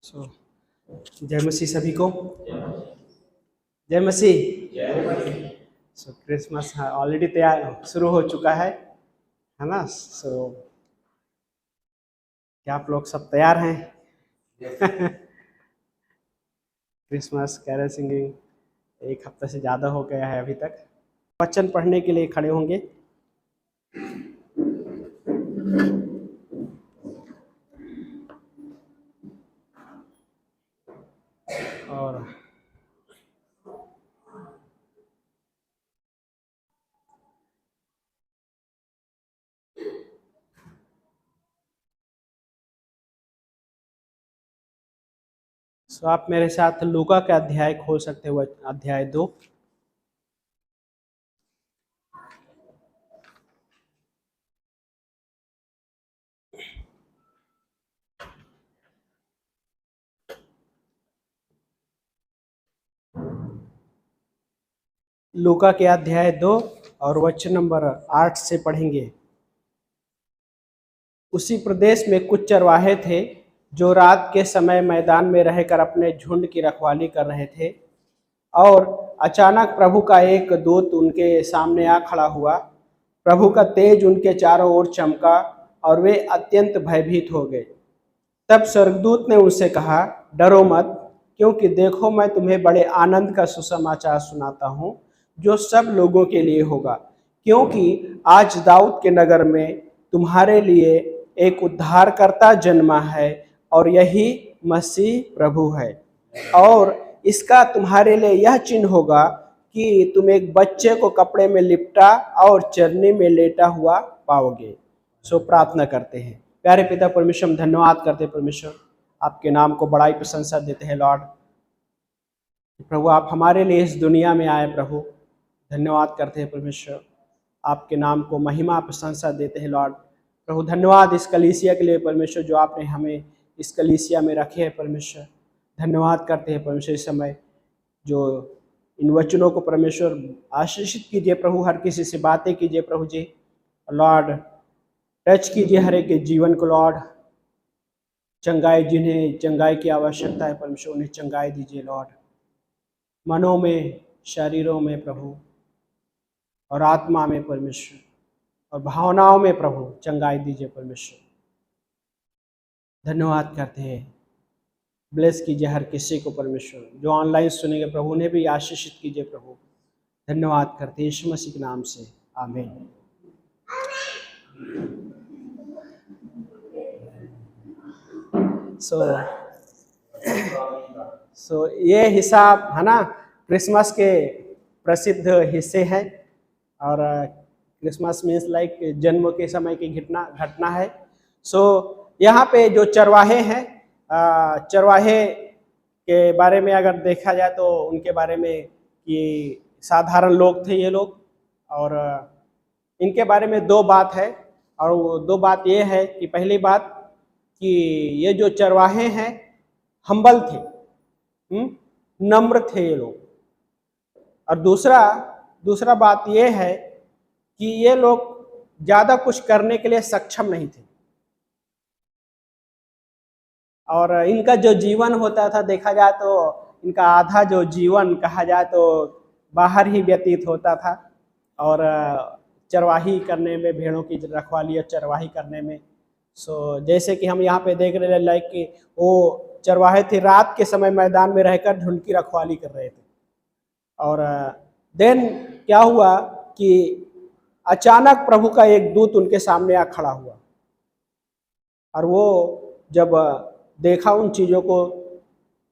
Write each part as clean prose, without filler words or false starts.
सो जय मसीह सभी को। जय मसीह। सो क्रिसमस ऑलरेडी तैयार शुरू हो चुका है ना। सो क्या आप लोग सब तैयार हैं? क्रिसमस कैरल सिंगिंग एक हफ्ते से ज़्यादा हो गया है अभी तक। वचन पढ़ने के लिए खड़े होंगे। और सो आप मेरे साथ लूका का अध्याय खोल सकते हो, अध्याय 2। लूका के अध्याय 2 और वचन नंबर 8 से पढ़ेंगे। उसी प्रदेश में कुछ चरवाहे थे जो रात के समय मैदान में रहकर अपने झुंड की रखवाली कर रहे थे, और अचानक प्रभु का एक दूत उनके सामने आ खड़ा हुआ। प्रभु का तेज उनके चारों ओर चमका और वे अत्यंत भयभीत हो गए। तब स्वर्गदूत ने उनसे कहा, डरो मत, क्योंकि देखो मैं तुम्हें बड़े आनंद का सुसमाचार सुनाता हूँ जो सब लोगों के लिए होगा, क्योंकि आज दाऊद के नगर में तुम्हारे लिए एक उद्धारकर्ता जन्मा है, और यही मसीह प्रभु है। और इसका तुम्हारे लिए यह चिन्ह होगा कि तुम एक बच्चे को कपड़े में लिपटा और चरनी में लेटा हुआ पाओगे। सो प्रार्थना करते हैं। प्यारे पिता परमेश्वर, हम धन्यवाद करते हैं परमेश्वर, आपके नाम को बड़ाई प्रशंसा देते हैं लॉर्ड। प्रभु आप हमारे लिए इस दुनिया में आए प्रभु, धन्यवाद करते हैं परमेश्वर, आपके नाम को महिमा प्रशंसा देते हैं लॉर्ड। प्रभु धन्यवाद इस कलीसिया के लिए परमेश्वर, जो आपने हमें इस कलीसिया में रखे हैं परमेश्वर। धन्यवाद करते हैं परमेश्वर इस समय जो इन वचनों को परमेश्वर आशीषित कीजिए प्रभु, हर किसी से बातें कीजिए प्रभु जी लॉर्ड। टच कीजिए हर एक के जीवन को लॉर्ड। चंगाई, जिन्हें चंगाई की आवश्यकता है परमेश्वर उन्हें चंगाई दीजिए लॉर्ड, मनों में, शरीरों में प्रभु, और आत्मा में परमेश्वर, और भावनाओं में प्रभु चंगाई दीजिए परमेश्वर। धन्यवाद करते हैं। ब्लेस कीजिए हर किसी को परमेश्वर, जो ऑनलाइन सुनेंगे प्रभु उन्हें भी आशीषित कीजिए प्रभु। धन्यवाद करते हैं यीशु मसीह के नाम से, आमीन। सो ये हिसाब है ना, क्रिसमस के प्रसिद्ध हिस्से हैं, और क्रिसमस मीन्स लाइक जन्म के समय की घटना है। सो यहाँ पे जो चरवाहे हैं, चरवाहे के बारे में अगर देखा जाए तो उनके बारे में कि साधारण लोग थे ये लोग, और इनके बारे में दो बात है। और वो दो बात ये है कि पहली बात कि ये जो चरवाहे हैं हम्बल थे, नम्र थे ये लोग। और दूसरा बात ये है कि ये लोग ज़्यादा कुछ करने के लिए सक्षम नहीं थे, और इनका जो जीवन होता था देखा जाए तो इनका आधा जो जीवन कहा जाए तो बाहर ही व्यतीत होता था, और चरवाही करने में, भेड़ों की रखवाली और चरवाही करने में। सो जैसे कि हम यहाँ पे देख रहे हैं लाइक कि वो चरवाहे थे, रात के समय मैदान में रहकर झुंड की रखवाली कर रहे थे। और देन क्या हुआ कि अचानक प्रभु का एक दूत उनके सामने आ खड़ा हुआ, और वो जब देखा उन चीज़ों को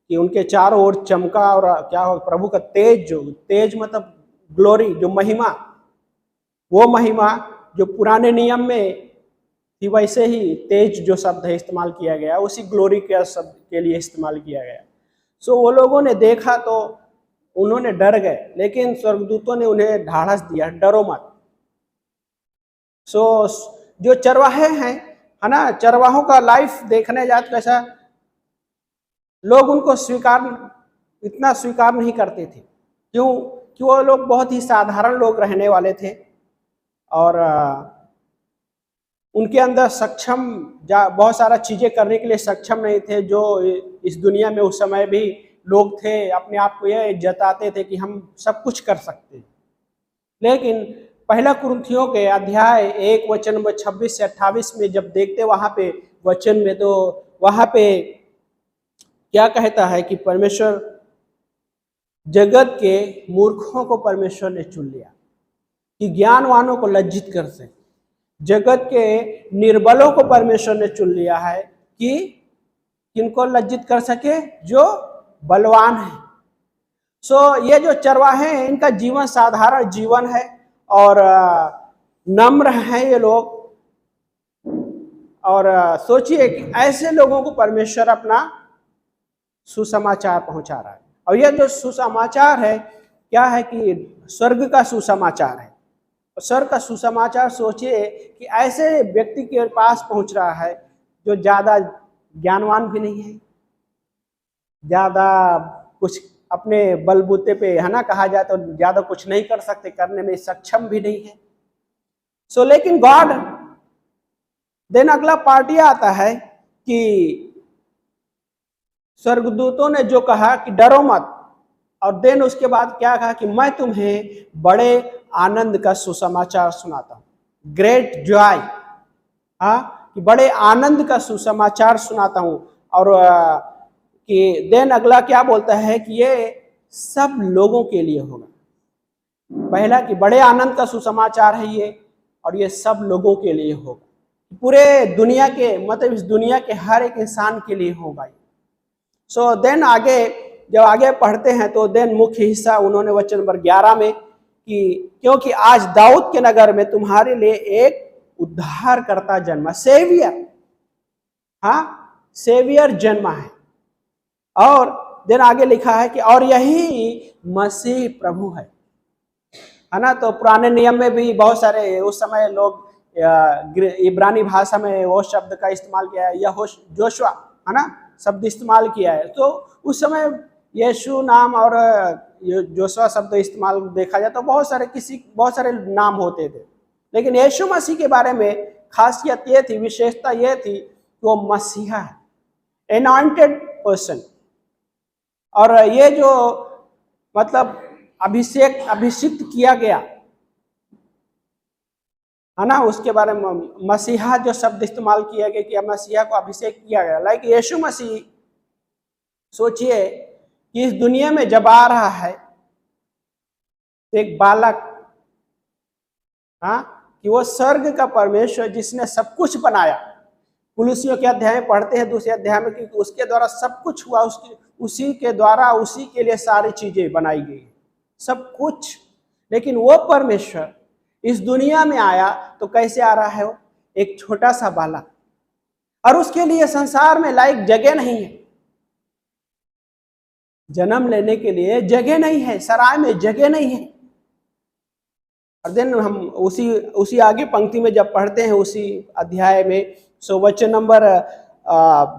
कि उनके चारों ओर चमका, और क्या हो, प्रभु का तेज मतलब ग्लोरी, जो महिमा, वो महिमा जो पुराने नियम में थी वैसे ही तेज जो शब्द है इस्तेमाल किया गया, उसी ग्लोरी के शब्द के लिए इस्तेमाल किया गया। सो वो लोगों ने देखा तो उन्होंने डर गए, लेकिन स्वर्गदूतों ने उन्हें ढाढ़स दिया, डरो मत। सो जो चरवाहे हैं है ना, चरवाहों का लाइफ देखने जाए तो कैसा, लोग उनको इतना स्वीकार नहीं करते थे। क्यों? कि वो लोग बहुत ही साधारण लोग रहने वाले थे, और उनके अंदर सक्षम बहुत सारा चीजें करने के लिए सक्षम नहीं थे। जो इस दुनिया में उस समय भी लोग थे, अपने आप को यह जताते थे कि हम सब कुछ कर सकते हैं। लेकिन पहला कुरिन्थियों के अध्याय 1 वचन नंबर 26 से 28 में जब देखते वहां पे वचन में, तो वहां पे क्या कहता है कि परमेश्वर जगत के मूर्खों को परमेश्वर ने चुन लिया कि ज्ञानवानों को लज्जित कर सके। जगत के निर्बलों को परमेश्वर ने चुन लिया है कि किनको लज्जित कर सके, जो बलवान है। ये जो चरवाहे हैं, इनका जीवन साधारण जीवन है और नम्र है ये लोग। और सोचिए कि ऐसे लोगों को परमेश्वर अपना सुसमाचार पहुंचा रहा है। और यह जो सुसमाचार है क्या है कि स्वर्ग का सुसमाचार है। स्वर्ग का सुसमाचार सोचिए कि ऐसे व्यक्ति के पास पहुंच रहा है जो ज्यादा ज्ञानवान भी नहीं है, ज्यादा कुछ अपने बलबूते पे है ना, कहा जाए तो ज्यादा कुछ नहीं कर सकते, करने में सक्षम भी नहीं है। लेकिन गॉड देन अगला पार्टी आता है कि स्वर्गदूतों ने जो कहा कि डरो मत, और देन उसके बाद क्या कहा कि मैं तुम्हें बड़े आनंद का सुसमाचार सुनाता हूं, ग्रेट जॉय, कि बड़े आनंद का सुसमाचार सुनाता हूं। और कि देन अगला क्या बोलता है कि ये सब लोगों के लिए होगा। पहला कि बड़े आनंद का सुसमाचार है ये, और ये सब लोगों के लिए होगा, पूरे दुनिया के, मतलब इस दुनिया के हर एक इंसान के लिए होगा। देन आगे जब आगे पढ़ते हैं तो देन मुख्य हिस्सा उन्होंने वचन नंबर 11 में कि क्योंकि आज दाऊद के नगर में तुम्हारे लिए एक उद्धारकर्ता जन्मा, सेवियर, सेवियर जन्मा है। और देन आगे लिखा है कि और यही मसीह प्रभु है ना। तो पुराने नियम में भी बहुत सारे उस समय लोग इब्रानी भाषा में वो शब्द का इस्तेमाल किया है, जोशुआ है ना, शब्द इस्तेमाल किया है। तो उस समय यीशु नाम और जोशुआ शब्द इस्तेमाल देखा जाए तो बहुत सारे नाम होते थे। लेकिन यीशु मसीह के बारे में खासियत ये थी, विशेषता ये थी कि वो मसीहा है, एनॉइंटेड पर्सन। और ये जो मतलब अभिषिक्त किया गया है ना, उसके बारे में मसीहा जो शब्द इस्तेमाल किया गया कि मसीहा को अभिषेक किया गया। लाइक यीशु मसीह, सोचिए कि इस दुनिया में जब आ रहा है तो एक बालक, कि वो स्वर्ग का परमेश्वर जिसने सब कुछ बनाया। कुलुसियों के अध्याय में पढ़ते हैं 2 अध्याय में कि उसके द्वारा सब कुछ हुआ, उसी के द्वारा, उसी के लिए सारी चीजें बनाई गई, सब कुछ। लेकिन वो परमेश्वर इस दुनिया में आया तो कैसे आ रहा है? वो एक छोटा सा बालक, और उसके लिए संसार में लायक जगह नहीं है, जन्म लेने के लिए जगह नहीं है, सराय में जगह नहीं है। और देन हम उसी आगे पंक्ति में जब पढ़ते हैं उसी अध्याय में, वचन नंबर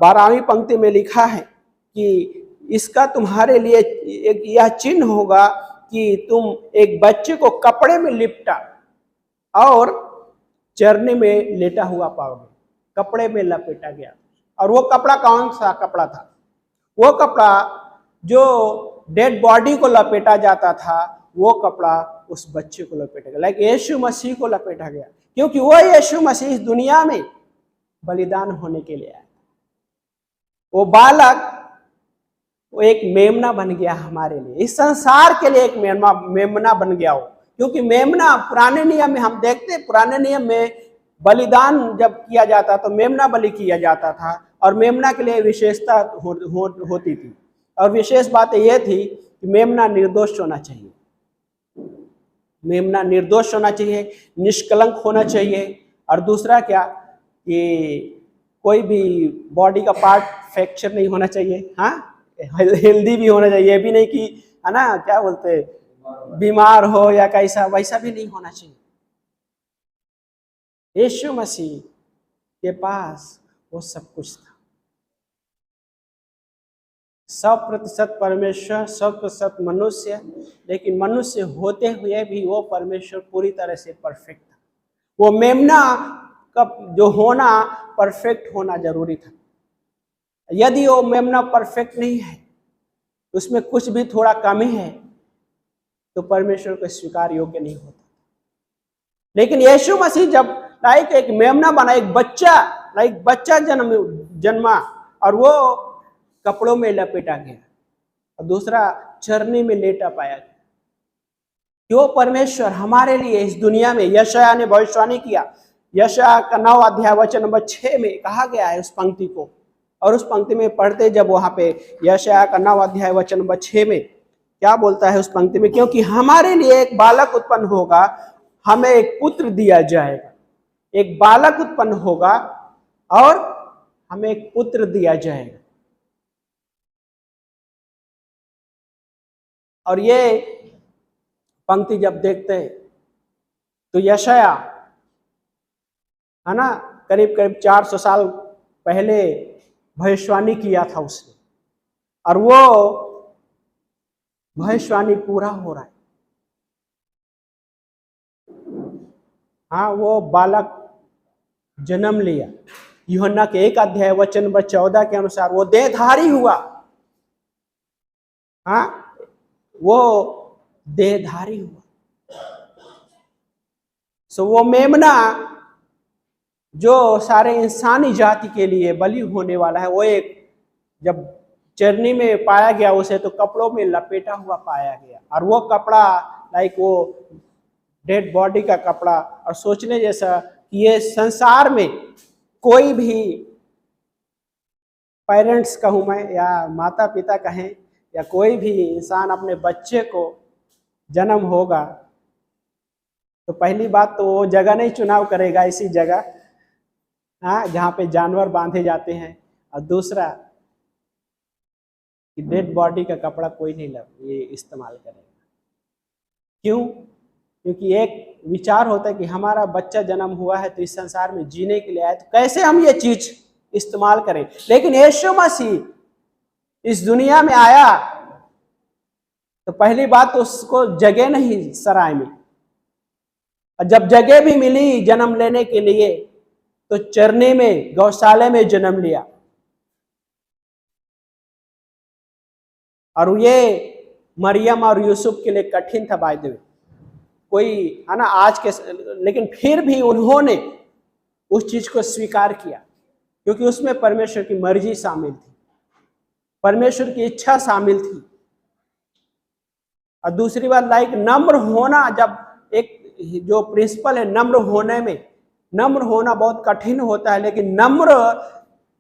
12वीं पंक्ति में लिखा है कि इसका तुम्हारे लिए एक यह चिन्ह होगा कि तुम एक बच्चे को कपड़े में लिपटा और चरनी में लेटा हुआ पाओगे। कपड़े में लपेटा गया। और वो कपड़ा कौन सा कपड़ा था? वो कपड़ा जो डेड बॉडी को लपेटा जाता था, वो कपड़ा उस बच्चे को लपेटा गया, लाइक यीशु मसीह को लपेटा गया, क्योंकि वो यीशु मसीह इस दुनिया में बलिदान होने के लिए आया। वो बालक, वो एक मेमना बन गया हमारे लिए, इस संसार के लिए एक मेमना बन गया वो। क्योंकि मेमना पुराने नियम में हम देखते हैं, पुराने नियम में बलिदान जब किया जाता तो मेमना बलि किया जाता था, और मेमना के लिए विशेषता होती थी। और विशेष बात यह थी कि मेमना निर्दोष होना चाहिए, मेमना निर्दोष होना चाहिए, निष्कलंक होना चाहिए। और दूसरा क्या कि कोई भी बॉडी का पार्ट फ्रैक्चर नहीं होना चाहिए, हेल्दी भी होना चाहिए। ये भी नहीं कि है ना, क्या बोलते, बीमार हो या कैसा, वैसा भी नहीं होना चाहिए। यीशु मसीह के पास वो सब कुछ था, 100% परमेश्वर, 100% मनुष्य। लेकिन मनुष्य होते हुए भी वो परमेश्वर पूरी तरह से परफेक्ट था। वो मेमना जो होना परफेक्ट होना जरूरी था। यदि वो मेमना परफेक्ट नहीं है, उसमें कुछ भी थोड़ा कमी है, तो परमेश्वर को स्वीकार योग्य नहीं होता। लेकिन यीशु मसीह जब लाइक एक मेमना बना, एक बच्चा जन्मा, और वो कपड़ों में लपेटा गया और दूसरा चरनी में लेटा पाया गया। क्यों? परमेश्वर हमारे लिए इस दुनिया में, यशायाह ने भविष्यवाणी किया, यशायाह का 9 अध्याय वचन नंबर 6 में कहा गया है उस पंक्ति को। और उस पंक्ति में पढ़ते जब वहां पे यशायाह का 9 अध्याय वचन नंबर 6 में क्या बोलता है उस पंक्ति में, क्योंकि हमारे लिए एक बालक उत्पन्न होगा, हमें एक पुत्र दिया जाएगा। एक बालक उत्पन्न होगा और हमें एक पुत्र दिया जाएगा। और ये पंक्ति जब देखते हैं तो यशायाह, है ना, करीब करीब 400 साल पहले भविष्यवाणी किया था उसने, और वो भविष्यवाणी पूरा हो रहा है। हाँ, वो बालक जन्म लिया। यूहन्ना के 1 अध्याय वचन नंबर 14 के अनुसार वो देहधारी हुआ। हाँ, वो देहधारी हुआ। सो वो मेमना जो सारे इंसानी जाति के लिए बलि होने वाला है, वो एक जब चरनी में पाया गया उसे, तो कपड़ों में लपेटा हुआ पाया गया। और वो कपड़ा लाइक वो डेड बॉडी का कपड़ा। और सोचने जैसा कि ये संसार में कोई भी पेरेंट्स कहूँ मैं, या माता पिता कहें, या कोई भी इंसान अपने बच्चे को जन्म होगा तो पहली बात तो वो जगह नहीं चुनाव करेगा इसी जगह, हाँ, जहाँ पे जानवर बांधे जाते हैं। और दूसरा कि डेड बॉडी का कपड़ा कोई नहीं ये इस्तेमाल करेगा। क्यों? क्योंकि एक विचार होता है कि हमारा बच्चा जन्म हुआ है तो इस संसार में जीने के लिए आया, तो कैसे हम ये चीज इस्तेमाल करें। लेकिन यीशु मसीह इस दुनिया में आया तो पहली बात तो उसको जगह नहीं सराय में, और जब जगह भी मिली जन्म लेने के लिए तो चरनी में, गौशाले में जन्म लिया। और ये मरियम और यूसुफ के लिए कठिन था बाय द वे, कोई, है ना, आज के, लेकिन फिर भी उन्होंने उस चीज को स्वीकार किया क्योंकि उसमें परमेश्वर की मर्जी शामिल थी, परमेश्वर की इच्छा शामिल थी। और दूसरी बात लाइक नम्र होना, जब एक जो प्रिंसिपल है नम्र होने में, नम्र होना बहुत कठिन होता है, लेकिन नम्र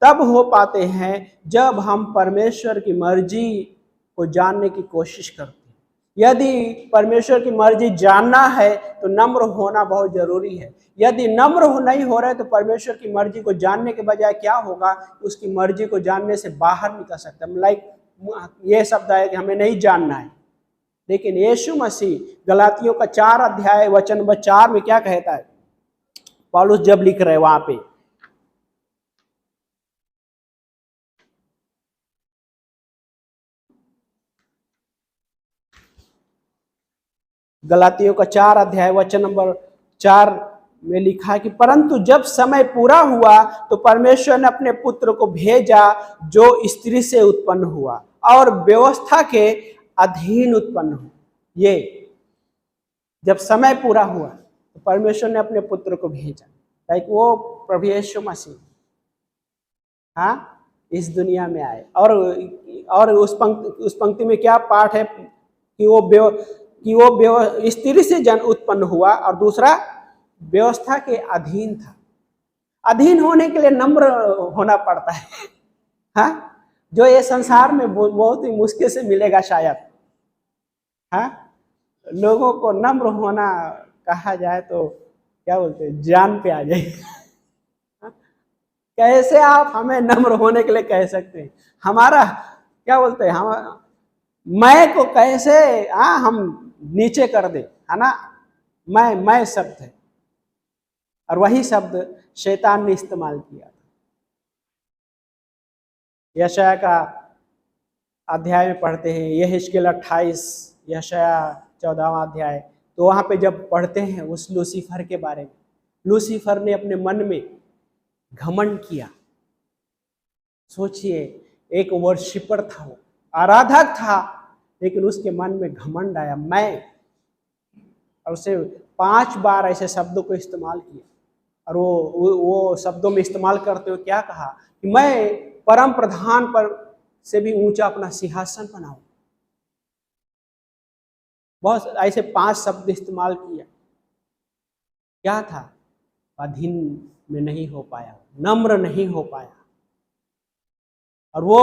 तब हो पाते हैं जब हम परमेश्वर की मर्जी को जानने की कोशिश करते हैं। यदि परमेश्वर की मर्जी जानना है तो नम्र होना बहुत जरूरी है। यदि नम्र नहीं हो रहे तो परमेश्वर की मर्जी को जानने के बजाय क्या होगा, उसकी मर्जी को जानने से बाहर निकल सकता है। लाइक ये शब्द है कि हमें नहीं जानना है, लेकिन यीशु मसीह गलातियों का 4 अध्याय वचन नंबर 4 में क्या कहता है, पौलुस जब लिख रहे वहां पे, गलातियों का 4 अध्याय वचन नंबर 4 में लिखा है कि परंतु जब समय पूरा हुआ तो परमेश्वर ने अपने पुत्र को भेजा जो स्त्री से उत्पन्न हुआ और व्यवस्था के अधीन उत्पन्न हुआ। ये जब समय पूरा हुआ तो परमेश्वर ने अपने पुत्र को भेजा, लाइक वो प्रभु यीशु मसीह, हाँ, इस दुनिया में आए। और उस पंक्ति में क्या पाठ है कि वो स्त्री से जन उत्पन्न हुआ और दूसरा व्यवस्था के अधीन था। अधीन होने के लिए नम्र होना पड़ता है, हाँ, जो ये संसार में बहुत ही मुश्किल से मिलेगा शायद। हाँ, लोगों को नम्र होना कहा जाए तो क्या बोलते हैं, जान पे आ जाए। कैसे आप हमें नम्र होने के लिए कह सकते हैं? हमारा क्या बोलते हैं, हम मैं को कैसे हम नीचे कर दे, है ना। मैं शब्द है और वही शब्द शैतान ने इस्तेमाल किया था। यशायाह का अध्याय में पढ़ते हैं, यहेजकेल 28, यशायाह 14वां अध्याय, तो वहां पे जब पढ़ते हैं उस लूसीफर के बारे में, लूसीफर ने अपने मन में घमंड किया। सोचिए, एक वर्शिपर था, वो आराधक था, लेकिन उसके मन में घमंड आया, मैं, और उसे 5 बार ऐसे शब्दों को इस्तेमाल किया। और वो शब्दों में इस्तेमाल करते हुए क्या कहा कि मैं परम प्रधान पर से भी ऊंचा अपना सिंहासन बनाऊं। बहुत ऐसे 5 शब्द इस्तेमाल किया। क्या था? अधीन में नहीं हो पाया, नम्र नहीं हो पाया, और वो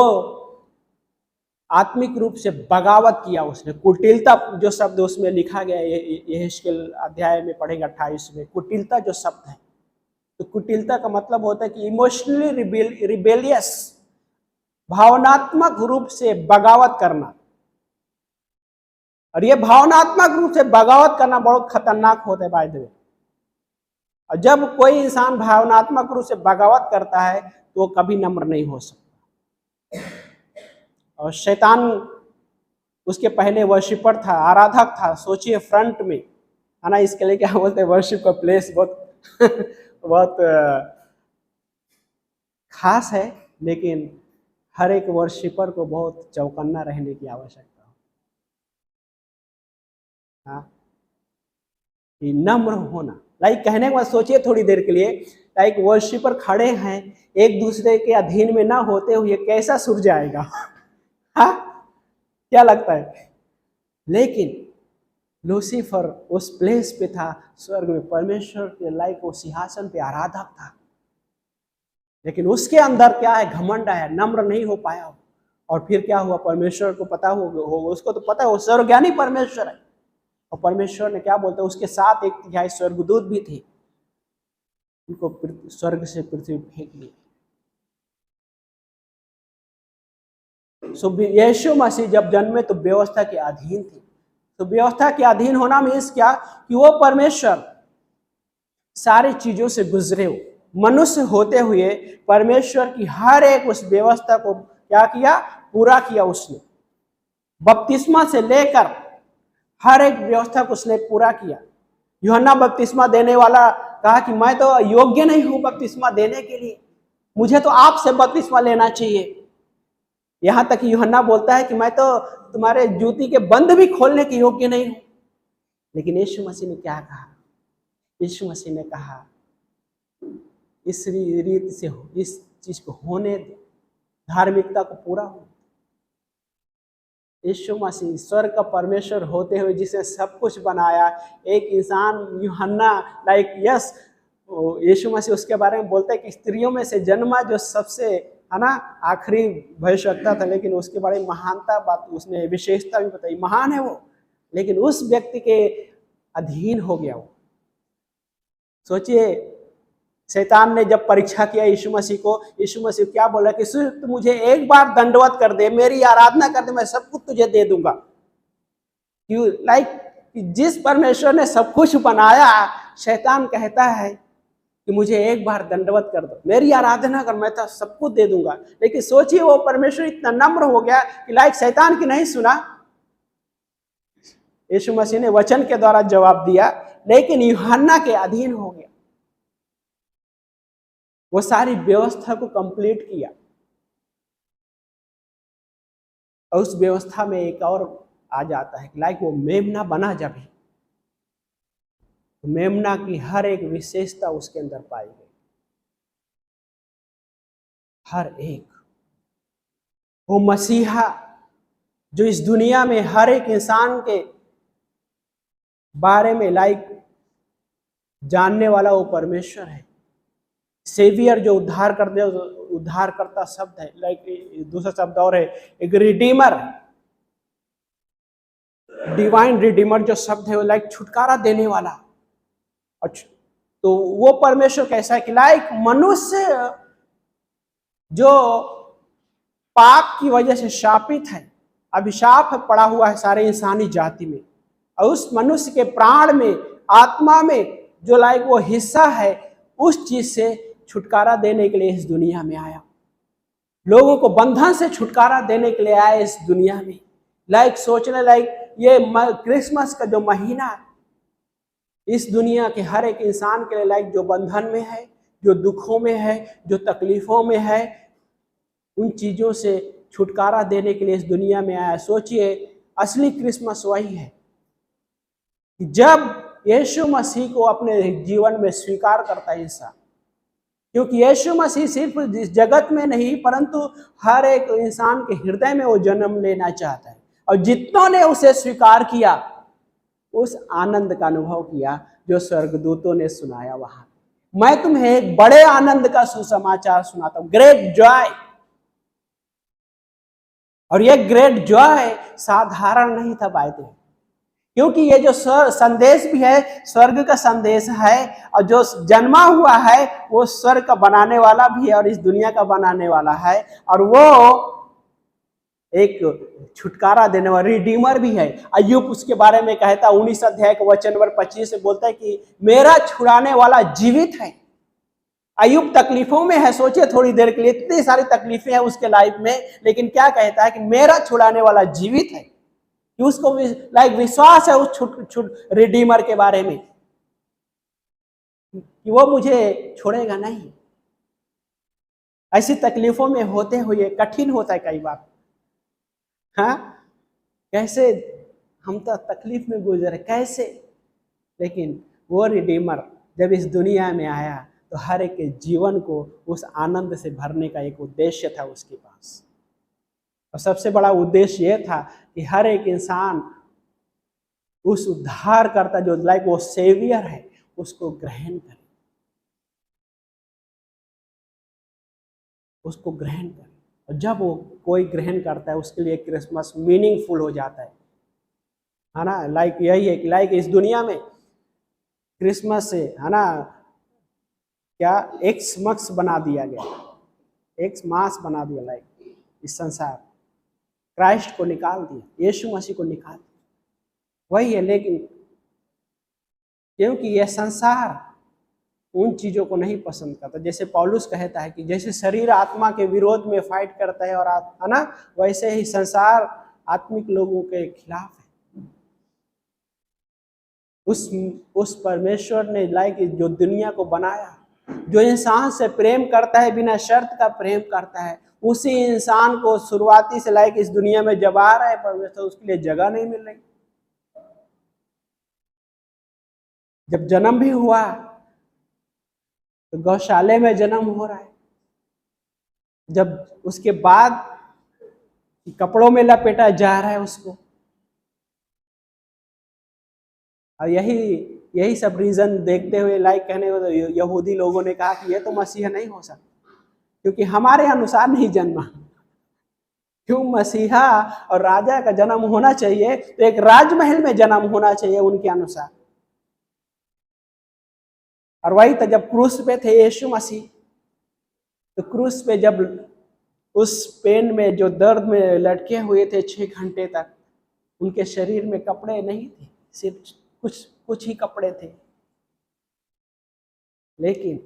आत्मिक रूप से बगावत किया उसने। कुटिलता जो शब्द उसमें लिखा गया, यहेजकेल अध्याय में पढ़ेंगे 28 में, कुटिलता जो शब्द है, तो कुटिलता का मतलब होता है कि इमोशनली रिबेलियस, भावनात्मक रूप से बगावत करना। और ये भावनात्मक रूप से बगावत करना बहुत खतरनाक होता है, बाय द वे। और जब कोई इंसान भावनात्मक रूप से बगावत करता है तो वो कभी नम्र नहीं हो सकता। और शैतान उसके पहले वर्शिपर था, आराधक था। सोचिए, फ्रंट में, है ना, इसके लिए क्या बोलते हैं, वर्शिप का प्लेस बहुत बहुत खास है, लेकिन हर एक वर्शिपर को बहुत चौकन्ना रहने की आवश्यकता है। हाँ, नम्र होना, लाइक कहने के बाद सोचिए थोड़ी देर के लिए, लाइक वर्शिपर खड़े हैं, एक दूसरे के अधीन में ना होते हुए कैसा सुर जाएगा। हाँ, क्या लगता है? लेकिन लूसीफर उस प्लेस पे था, स्वर्ग में, परमेश्वर के लाइक वो सिंहासन पे आराधक था, लेकिन उसके अंदर क्या है, घमंड आया, नम्र नहीं हो पाया। और फिर क्या हुआ? परमेश्वर को पता होगा, उसको तो पता है, वो सर्वज्ञानी परमेश्वर है। और परमेश्वर ने क्या बोलता है, उसके साथ 1/3 स्वर्गदूत भी थे, उनको स्वर्ग से पृथ्वी फेंक दिया। सो यीशु मसीह जब जन्मे तो व्यवस्था के अधीन थे। तो व्यवस्था के अधीन होना मीन्स क्या? कि वो परमेश्वर सारी चीजों से गुजरे हो, मनुष्य होते हुए परमेश्वर की हर एक उस व्यवस्था को क्या किया? पूरा किया उसने। बपतिस्मा से लेकर हर एक व्यवस्था को उसने पूरा किया। यूहन्ना बपतिस्मा देने वाला कहा कि मैं तो योग्य नहीं हूं बपतिस्मा देने के लिए, मुझे तो आपसे बपतिस्मा लेना चाहिए। यहां तक यूहन्ना बोलता है कि मैं तो तुम्हारे जूती के बंद भी खोलने के योग्य नहीं हूं। लेकिन यीशु मसीह ने क्या कहा? यीशु मसीह ने कहा, इस रीति से इस चीज को होने दे, धार्मिकता को पूरा हो। यीशु मसीह स्वर्ग का परमेश्वर होते हुए जिसे सब कुछ बनाया, एक इंसान यूहन्ना लाइक यस, यीशु मसीह उसके बारे में बोलते हैं कि स्त्रियों में से जन्मा जो सबसे, है ना, आखिरी भविष्यवक्ता था, लेकिन उसके बारे में महानता बात, उसने विशेषता भी बताई, महान है वो, लेकिन उस व्यक्ति के अधीन हो गया वो। सोचिए, शैतान ने जब परीक्षा किया यीशु मसीह को, यीशु मसीह क्या बोला कि सिर्फ मुझे एक बार दंडवत कर दे, मेरी आराधना कर दे, मैं सब कुछ तुझे दे दूंगा। क्यों? लाइक जिस परमेश्वर ने सब कुछ बनाया, शैतान कहता है कि मुझे एक बार दंडवत कर दो, मेरी आराधना कर, मैं तो सब कुछ दे दूंगा। लेकिन सोचिए, वो परमेश्वर इतना नम्र हो गया कि लाइक शैतान की नहीं सुना। यीशु मसीह ने वचन के द्वारा जवाब दिया, लेकिन यूहन्ना के अधीन हो गया। वो सारी व्यवस्था को कंप्लीट किया। और उस व्यवस्था में एक और आ जाता है कि लाइक वो मेमना बना जब ही, तो मेमना की हर एक विशेषता उसके अंदर पाई गई, हर एक। वो मसीहा जो इस दुनिया में हर एक इंसान के बारे में लाइक जानने वाला वो परमेश्वर है। सेवियर जो उद्धार करता शब्द है, लाइक दूसरा शब्द और है, एक रिडीमर, डिवाइन रिडीमर जो शब्द है वो लाइक छुटकारा देने वाला। अच्छा, तो वो परमेश्वर कैसा है कि लाइक मनुष्य जो पाप की वजह से शापित है, अभिशाप पड़ा हुआ है सारे इंसानी जाति में, और उस मनुष्य के प्राण में, आत्मा में जो लाइक वो हिस्सा है, उस चीज से छुटकारा देने के लिए इस दुनिया में आया। लोगों को बंधन से छुटकारा देने के लिए आया इस दुनिया में। लाइक सोचने लाइक ये क्रिसमस का जो महीना, इस दुनिया के हर एक इंसान के लिए लाइक जो बंधन में है, जो दुखों में है, जो तकलीफों में है, उन चीज़ों से छुटकारा देने के लिए इस दुनिया में आया। सोचिए, असली क्रिसमस वही है जब यीशु मसीह को अपने जीवन में स्वीकार करता है इंसान। क्योंकि यीशु मसीह सिर्फ इस जगत में नहीं परंतु हर एक इंसान के हृदय में वो जन्म लेना चाहता है, और जितनों ने उसे स्वीकार किया उस आनंद का अनुभव किया जो स्वर्गदूतों ने सुनाया वहां। मैं तुम्हें एक बड़े आनंद का सुसमाचार सुनाता हूं, ग्रेट जॉय। और यह ग्रेट जॉय साधारण नहीं था बाइबल, क्योंकि ये जो संदेश भी है स्वर्ग का संदेश है, और जो जन्मा हुआ है वो स्वर्ग का बनाने वाला भी है और इस दुनिया का बनाने वाला है, और वो एक छुटकारा देने वाला रिडीमर भी है। अय्यूब उसके बारे में कहता है 19 अध्याय के वचन नंबर 25 से बोलता है कि मेरा छुड़ाने वाला जीवित है। अय्यूब तकलीफों में है, सोचिए थोड़ी देर के लिए, इतनी सारी तकलीफें हैं उसके लाइफ में, लेकिन क्या कहता है कि मेरा छुड़ाने वाला जीवित है। कि उसको लाइक विश्वास है उस रिडीमर के बारे में कि वो मुझे छोड़ेगा नहीं। ऐसी तकलीफों में होते हुए कठिन होता है कई बार। हाँ, कैसे हम तो तकलीफ में गुजरे, कैसे, लेकिन वो रिडीमर जब इस दुनिया में आया तो हर एक के जीवन को उस आनंद से भरने का एक उद्देश्य था उसके पास। और सबसे बड़ा उद्देश्य यह था कि हर एक इंसान उस उद्धार करता जो लाइक वो सेवियर है उसको ग्रहण करे, उसको ग्रहण करे। और जब वो कोई ग्रहण करता है उसके लिए क्रिसमस मीनिंगफुल हो जाता है ना। लाइक यही है कि लाइक इस दुनिया में क्रिसमस से है ना क्या एक मास बना दिया गया, एक मास बना दिया, लाइक इस संसार क्राइस्ट को निकाल दिया, यीशु मसीह को निकाल दिया, वही है। लेकिन क्योंकि यह संसार उन चीजों को नहीं पसंद करता, जैसे पौलुस कहता है कि जैसे शरीर आत्मा के विरोध में फाइट करता है और है ना, वैसे ही संसार आत्मिक लोगों के खिलाफ है। उस परमेश्वर ने लाइक जो दुनिया को बनाया, जो इंसान से प्रेम करता है, बिना शर्त का प्रेम करता है, उसी इंसान को शुरुआती से लाइक इस दुनिया में जब आ रहा है परमेश्वर, उसके लिए जगह नहीं मिल रही। जब जन्म भी हुआ तो गौशाले में जन्म हो रहा है, जब उसके बाद कपड़ों में लपेटा जा रहा है उसको। और यही सब रीजन देखते हुए लाइक कहने को यहूदी लोगों ने कहा कि ये तो मसीहा नहीं हो सकता, क्योंकि हमारे अनुसार नहीं जन्मा। क्यों मसीहा और राजा का जन्म होना चाहिए तो एक राजमहल में जन्म होना चाहिए उनके अनुसार। और वही तो जब क्रूस पे थे यीशु मसीह, तो क्रूस पे जब उस पेन में जो दर्द में लटके हुए थे 6 घंटे तक, उनके शरीर में कपड़े नहीं थे, सिर्फ कुछ ही कपड़े थे, लेकिन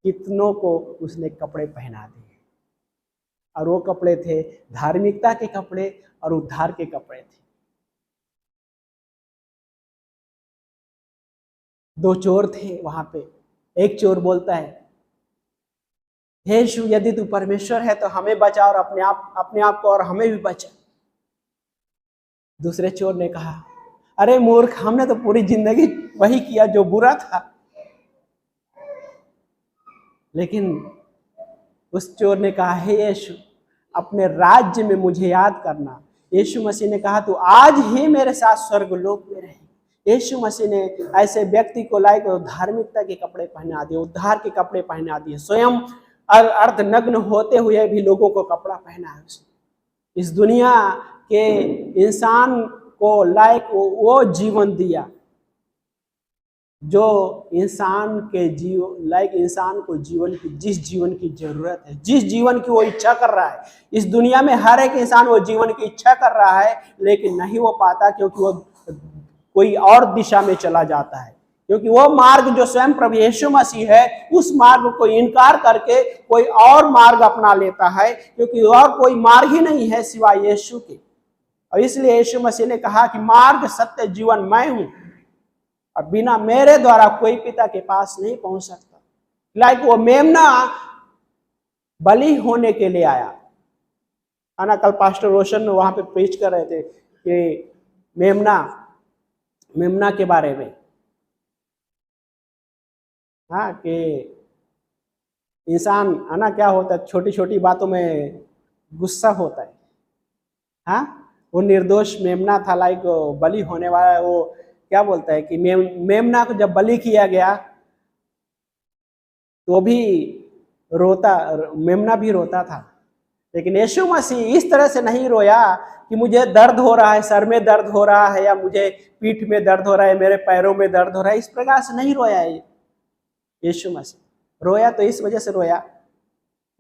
कितनों को उसने कपड़े पहना दिए। और वो कपड़े थे धार्मिकता के कपड़े और उद्धार के कपड़े थे। 2 चोर थे वहां पे। एक चोर बोलता है, हे यीशु यदि तू परमेश्वर है तो हमें बचा और अपने आप को और हमें भी बचा। दूसरे चोर ने कहा, अरे मूर्ख, हमने तो पूरी जिंदगी वही किया जो बुरा था। लेकिन उस चोर ने कहा, हे यीशु अपने राज्य में मुझे याद करना। यीशु मसीह ने कहा, तू आज ही मेरे साथ स्वर्गलोक में रहे। यीशु मसीह ने ऐसे व्यक्ति को लाइक धार्मिकता के कपड़े पहना दिए, उद्धार के कपड़े पहना दिए, स्वयं अर्धनग्न होते हुए भी लोगों को कपड़ा पहना है। इस दुनिया के इंसान को लाइक वो जीवन दिया जो इंसान को जिस जीवन की जरूरत है, जिस जीवन की वो इच्छा कर रहा है। इस दुनिया में हर एक इंसान वो जीवन की इच्छा कर रहा है, लेकिन नहीं वो पाता, क्योंकि वो कोई और दिशा में चला जाता है। क्योंकि वो मार्ग जो स्वयं प्रभु यीशु मसीह है, उस मार्ग को इनकार करके कोई और मार्ग अपना लेता है, क्योंकि और कोई मार्ग ही नहीं है सिवाय यीशु के। और इसलिए यीशु मसीह ने कहा कि मार्ग, सत्य, जीवन मैं हूं। और बिना मेरे द्वारा कोई पिता के पास नहीं पहुंच सकता। लाइक वो मेमना बलि होने के लिए आया है ना। कल पास्टर रोशन वहां पे प्रीच कर रहे थे कि मेमना के बारे में, हाँ, कि इंसान है ना क्या होता है, छोटी छोटी बातों में गुस्सा होता है। हाँ, वो निर्दोष मेमना था, लाइक बलि होने वाला। वो क्या बोलता है कि मेमना को जब बलि किया गया तो भी रोता, मेमना भी रोता था। लेकिन यीशु मसीह इस तरह से नहीं रोया कि मुझे दर्द हो रहा है, सर में दर्द हो रहा है, या मुझे पीठ में दर्द हो रहा है, मेरे पैरों में दर्द हो रहा है, इस प्रकार से नहीं रोया है यीशु मसीह। रोया तो इस वजह से रोया,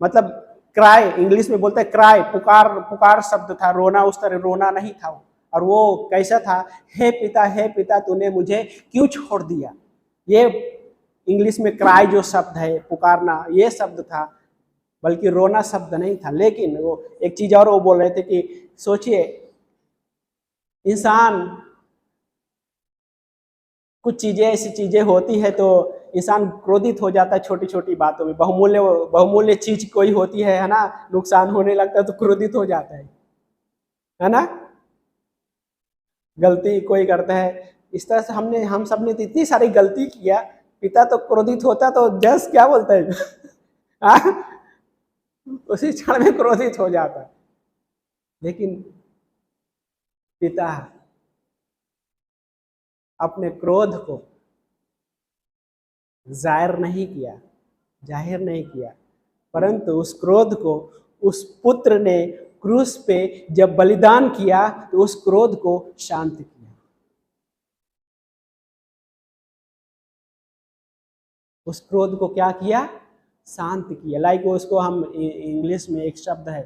मतलब क्राई, इंग्लिश में बोलते हैं क्राई, पुकार, पुकार शब्द था, रोना उस तरह रोना नहीं था। और वो कैसा था, हे पिता तूने मुझे क्यों छोड़ दिया। ये इंग्लिश में क्राई जो शब्द है, पुकारना, ये शब्द था, बल्कि रोना शब्द नहीं था। लेकिन वो एक चीज और वो बोल रहे थे कि सोचिए, इंसान, कुछ चीजें ऐसी चीजें होती है तो इंसान क्रोधित हो जाता है छोटी छोटी बातों में। बहुमूल्य चीज कोई होती है ना, नुकसान होने लगता है तो क्रोधित हो जाता है ना। गलती कोई करता है, इस तरह से हम सब ने तो इतनी सारी गलती किया, पिता तो क्रोधित होता तो जस्ट क्या बोलता है उसी क्षण में क्रोधित हो जाता। लेकिन पिता अपने क्रोध को जाहिर नहीं किया, परंतु उस क्रोध को उस पुत्र ने क्रूस पे जब बलिदान किया तो उस क्रोध को शांत किया। उस क्रोध को क्या किया, शांत किया। लाइक उसको हम इंग्लिश में एक शब्द है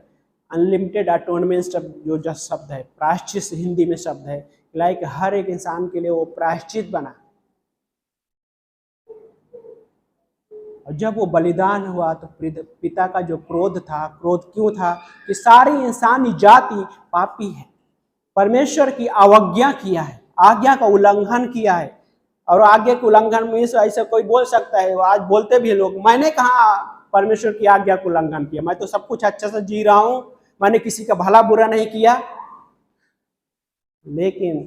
अनलिमिटेड अटोनमेंट जो शब्द है, प्रायश्चित हिंदी में शब्द है। लाइक हर एक इंसान के लिए वो प्रायश्चित बना। और जब वो बलिदान हुआ तो पिता का जो क्रोध था, क्रोध क्यों था कि सारी इंसानी जाति पापी है, परमेश्वर की अवज्ञा किया है, आज्ञा का उल्लंघन किया है। और आज्ञा के उल्लंघन में ऐसा कोई बोल सकता है, आज बोलते भी लोग, मैंने कहा परमेश्वर की आज्ञा को उल्लंघन किया, मैं तो सब कुछ अच्छे से जी रहा हूं, मैंने किसी का भला बुरा नहीं किया। लेकिन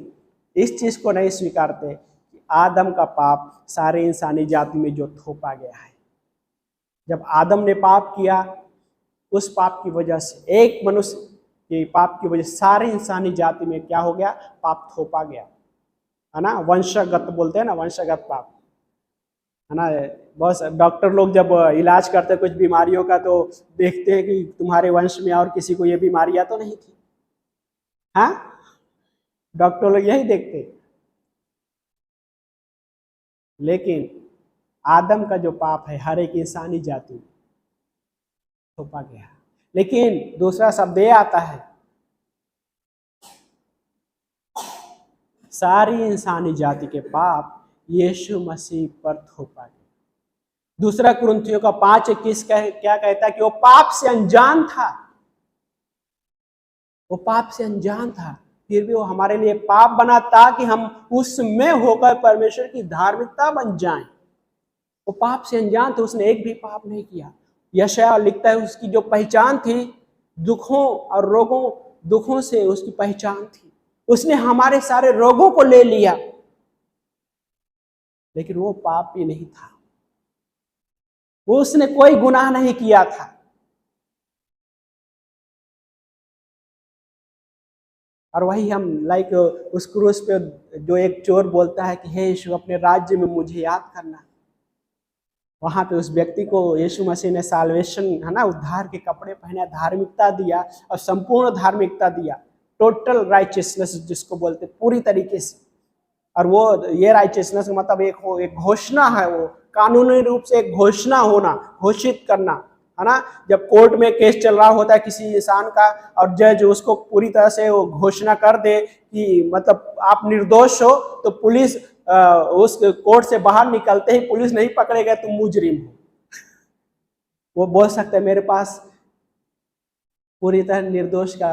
इस चीज को नहीं स्वीकारते कि आदम का पाप सारे इंसानी जाति में जो थोपा गया है। जब आदम ने पाप किया, उस पाप की वजह से, एक मनुष्य के पाप की वजह से सारी इंसानी जाति में क्या हो गया, पाप थोपा गया, है ना। वंशगत बोलते हैं ना, वंशगत पाप, है ना। बस डॉक्टर लोग जब इलाज करते हैं कुछ बीमारियों का तो देखते हैं कि तुम्हारे वंश में और किसी को ये बीमारियां तो नहीं थी, हाँ, डॉक्टर लोग यही देखते। लेकिन आदम का जो पाप है हर एक इंसानी जाति में थोपा गया। लेकिन दूसरा शब्द ये आता है, सारी इंसानी जाति के पाप यीशु मसीह पर थोपा गया। दूसरा कुरिन्थियों का 5:21 क्या कहता है कि वो पाप से अनजान था, वो पाप से अनजान था, फिर भी वो हमारे लिए पाप बना ताकि हम उसमें होकर परमेश्वर की धार्मिकता बन जाएं। वो पाप से अनजान था, उसने एक भी पाप नहीं किया। यशायाह लिखता है उसकी जो पहचान थी दुखों और रोगों, दुखों से उसकी पहचान थी, उसने हमारे सारे रोगों को ले लिया। लेकिन वो पापी नहीं था, वो उसने कोई गुनाह नहीं किया था। और वही हम लाइक उस क्रूस पे जो एक चोर बोलता है कि हे यीशु अपने राज्य में मुझे याद करना, वहां पे उस व्यक्ति को यीशु मसीह ने साल्वेशन, है ना, उद्धार के कपड़े पहने, धार्मिकता दिया और संपूर्ण धार्मिकता दिया, टोटल राइचियसनेस जिसको बोलते, पूरी तरीके से। और वो ये राइचियसनेस मतलब एक घोषणा है, वो कानूनी रूप से एक घोषणा होना, घोषित करना, है ना। जब कोर्ट में केस चल रहा होता है किसी इंसान का और जज उसको पूरी तरह से वो घोषणा कर दे कि मतलब आप निर्दोष हो, तो पुलिस उस कोर्ट से बाहर निकलते ही पुलिस नहीं पकड़ेगा, तुम मुजरिम हो। वो बोल सकता है मेरे पास पूरी तरह निर्दोष का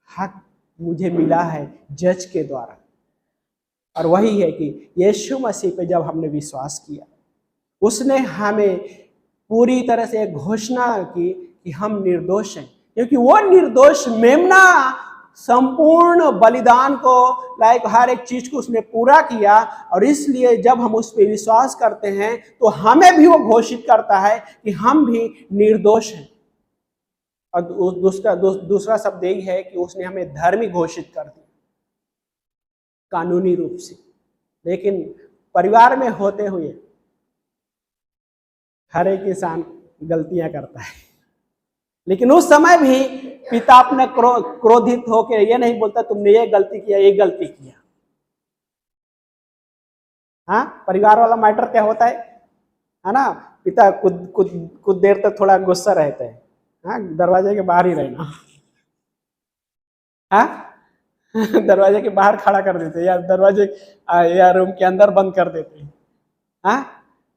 हक मुझे मिला है जज के द्वारा। और वही है कि यीशु मसीह पे जब हमने विश्वास किया, उसने हमें पूरी तरह से एक घोषणा की कि हम निर्दोष हैं, क्योंकि वो निर्दोष मेमना संपूर्ण बलिदान को हर एक चीज को उसने पूरा किया। और इसलिए जब हम उस पर विश्वास करते हैं तो हमें भी वो घोषित करता है कि हम भी निर्दोष हैं। और दूसरा शब्द यही है कि उसने हमें धर्मी घोषित कर दिया कानूनी रूप से। लेकिन परिवार में होते हुए हर एक इंसान गलतियां करता है, लेकिन उस समय भी पिता अपने क्रोधित होकर ये नहीं बोलता तुमने ये गलती किया, ये गलती किया। हाँ, परिवार वाला मैटर क्या होता है ना? पिता कुछ देर तक थोड़ा गुस्सा रहता है, हाँ, दरवाजे के बाहर ही रहना, हाँ दरवाजे के बाहर खड़ा कर देते या दरवाजे या रूम के अंदर बंद कर देते, हाँ,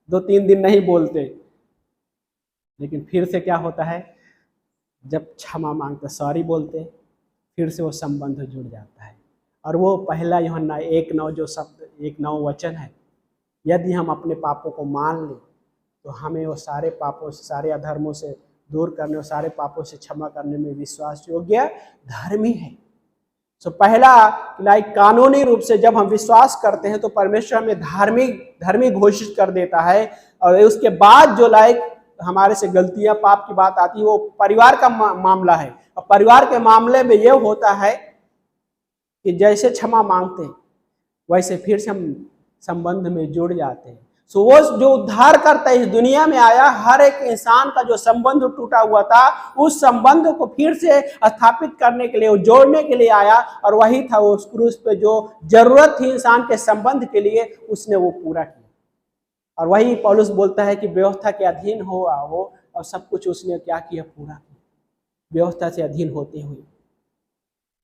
2-3 दिन नहीं बोलते। लेकिन फिर से क्या होता है, जब क्षमा मांगते, सॉरी बोलते, फिर से वो संबंध जुड़ जाता है। और वो पहला यूहन्ना 1:9 जो शब्द 1:9 वचन है, यदि हम अपने पापों को मान लें तो हमें वो सारे पापों से, सारे अधर्मों से दूर करने और सारे पापों से क्षमा करने में विश्वास योग्य धर्मी है। तो पहला कानूनी रूप से जब हम विश्वास करते हैं तो परमेश्वर हमें धर्मी घोषित कर देता है। और उसके बाद जो हमारे से गलतियां, पाप की बात आती है, वो परिवार का मामला है। और परिवार के मामले में ये होता है कि जैसे क्षमा मांगते हैं वैसे फिर से हम संबंध में जुड़ जाते हैं। सो वो जो उद्धार करता है इस दुनिया में आया, हर एक इंसान का जो संबंध टूटा हुआ था उस संबंध को फिर से स्थापित करने के लिए, वो जोड़ने के लिए आया। और वही था वो उस क्रूस पे जो जरूरत थी इंसान के संबंध के लिए, उसने वो पूरा किया। और वही पौलुस बोलता है कि व्यवस्था के अधीन हो वो, और सब कुछ उसने क्या किया, पूरा किया, व्यवस्था से अधीन होते हुए,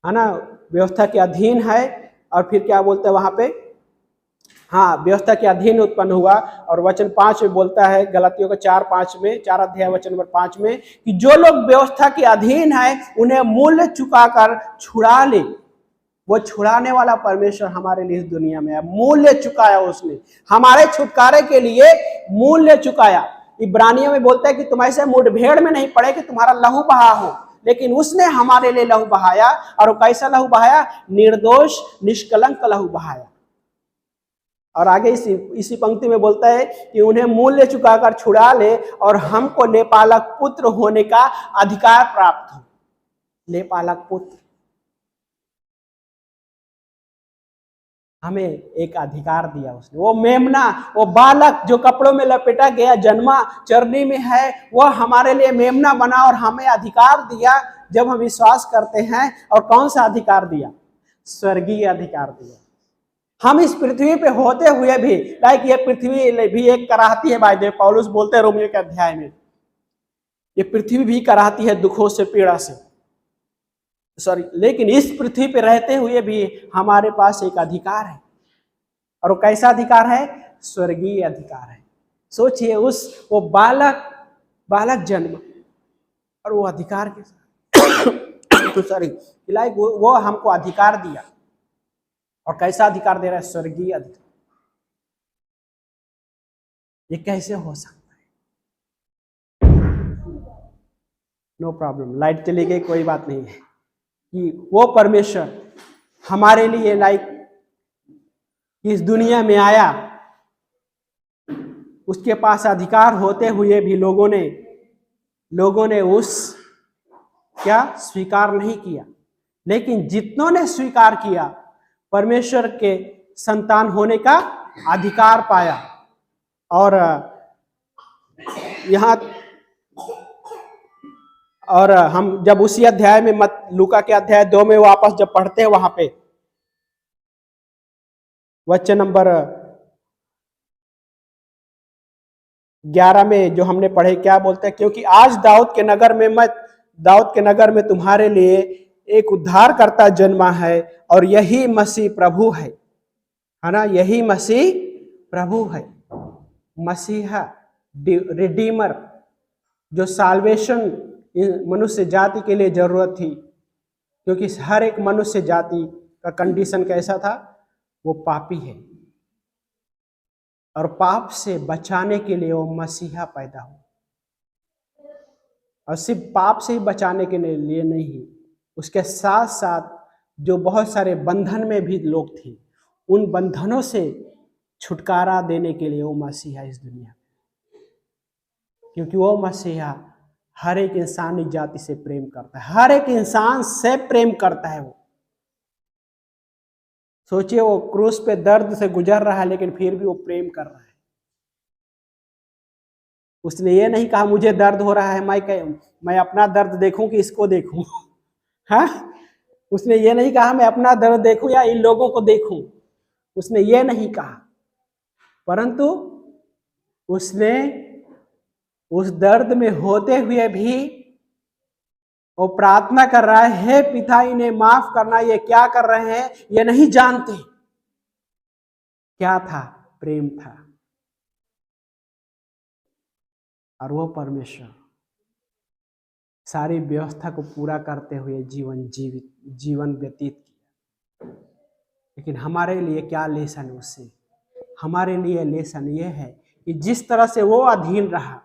है ना? व्यवस्था के अधीन है। और फिर क्या बोलते हैं वहां पे, हाँ, व्यवस्था के अधीन उत्पन्न हुआ। और वचन 5 में बोलता है, गलातियों का 4:5 में, 4 अध्याय वचन नंबर 5 में, कि जो लोग व्यवस्था के अधीन है उन्हें मूल्य चुकाकर छुड़ा ले। वो छुड़ाने वाला परमेश्वर हमारे लिए इस दुनिया में है। मूल्य चुकाया उसने, हमारे छुटकारे के लिए मूल्य चुकाया। इब्रानियों में बोलता है कि तुम ऐसे मुठभेड़ में नहीं पड़े कि तुम्हारा लहू बहा हो, लेकिन उसने हमारे लिए लहू बहाया। और वो कैसा लहू बहाया? निर्दोष निष्कलंक लहू बहाया। और आगे इसी पंक्ति में बोलता है कि उन्हें मूल्य चुकाकर छुड़ा ले और हमको लेपालक पुत्र होने का अधिकार प्राप्त हो। लेपालक पुत्र, हमें एक अधिकार दिया उसने। वो मेमना, वो बालक जो कपड़ों में लपेटा गया, जन्मा चरनी में है, वह हमारे लिए मेमना बना और हमें अधिकार दिया जब हम विश्वास करते हैं। और कौन सा अधिकार दिया? स्वर्गीय अधिकार दिया। हम इस पृथ्वी पे होते हुए भी, ये पृथ्वी भी एक कराहती है। भाई पौलुस बोलते हैं रोमियो के अध्याय में, ये पृथ्वी भी कराहती है दुखों से, पीड़ा से, सॉरी, लेकिन इस पृथ्वी पे रहते हुए भी हमारे पास एक अधिकार है। और वो कैसा अधिकार है? स्वर्गीय अधिकार है। सोचिए, वो बालक जन्म और वो अधिकार के साथ तो सॉरी, वो हमको अधिकार दिया। और कैसा अधिकार दे रहा है? स्वर्गीय अधिकार। ये कैसे हो सकता है? नो प्रॉब्लम, लाइट चली गई, कोई बात नहीं है। कि वो परमेश्वर हमारे लिए इस दुनिया में आया, उसके पास अधिकार होते हुए भी लोगों ने उस क्या स्वीकार नहीं किया। लेकिन जितनों ने स्वीकार किया, परमेश्वर के संतान होने का अधिकार पाया। और यहाँ और हम जब उसी अध्याय में लूका के अध्याय 2 में वापस जब पढ़ते हैं, वहां पे वचन नंबर 11 में जो हमने पढ़े, क्या बोलते हैं? क्योंकि आज दाऊद के नगर में तुम्हारे लिए एक उद्धारकर्ता जन्मा है और यही मसीह प्रभु है ना? यही मसीह प्रभु है, मसीहा, रिडीमर, जो साल्वेशन मनुष्य जाति के लिए जरूरत थी। क्योंकि हर एक मनुष्य जाति का कंडीशन कैसा था? वो पापी है और पाप से बचाने के लिए वो मसीहा पैदा हुआ। और सिर्फ पाप से ही बचाने के लिए नहीं, उसके साथ साथ जो बहुत सारे बंधन में भी लोग थे, उन बंधनों से छुटकारा देने के लिए वो मसीहा इस दुनिया में, क्योंकि वो मसीहा हर एक इंसानी जाति से प्रेम करता है, हर एक इंसान से प्रेम करता है। वो सोचिए, वो क्रूस पे दर्द से गुजर रहा है लेकिन फिर भी वो प्रेम कर रहा है। उसने ये नहीं कहा मुझे दर्द हो रहा है, मैं अपना दर्द देखूं कि इसको देखूं। हाँ, उसने ये नहीं कहा मैं अपना दर्द देखूं या इन लोगों को देखूं, उसने ये नहीं कहा, परंतु उसने उस दर्द में होते हुए भी वो प्रार्थना कर रहा है, हे पिता इन्हें माफ करना, ये क्या कर रहे हैं, ये नहीं जानते। क्या था? प्रेम था। और वो परमेश्वर सारी व्यवस्था को पूरा करते हुए जीवन व्यतीत किया। लेकिन हमारे लिए क्या लेसन उससे? हमारे लिए लेसन ये है कि जिस तरह से वो अधीन रहा,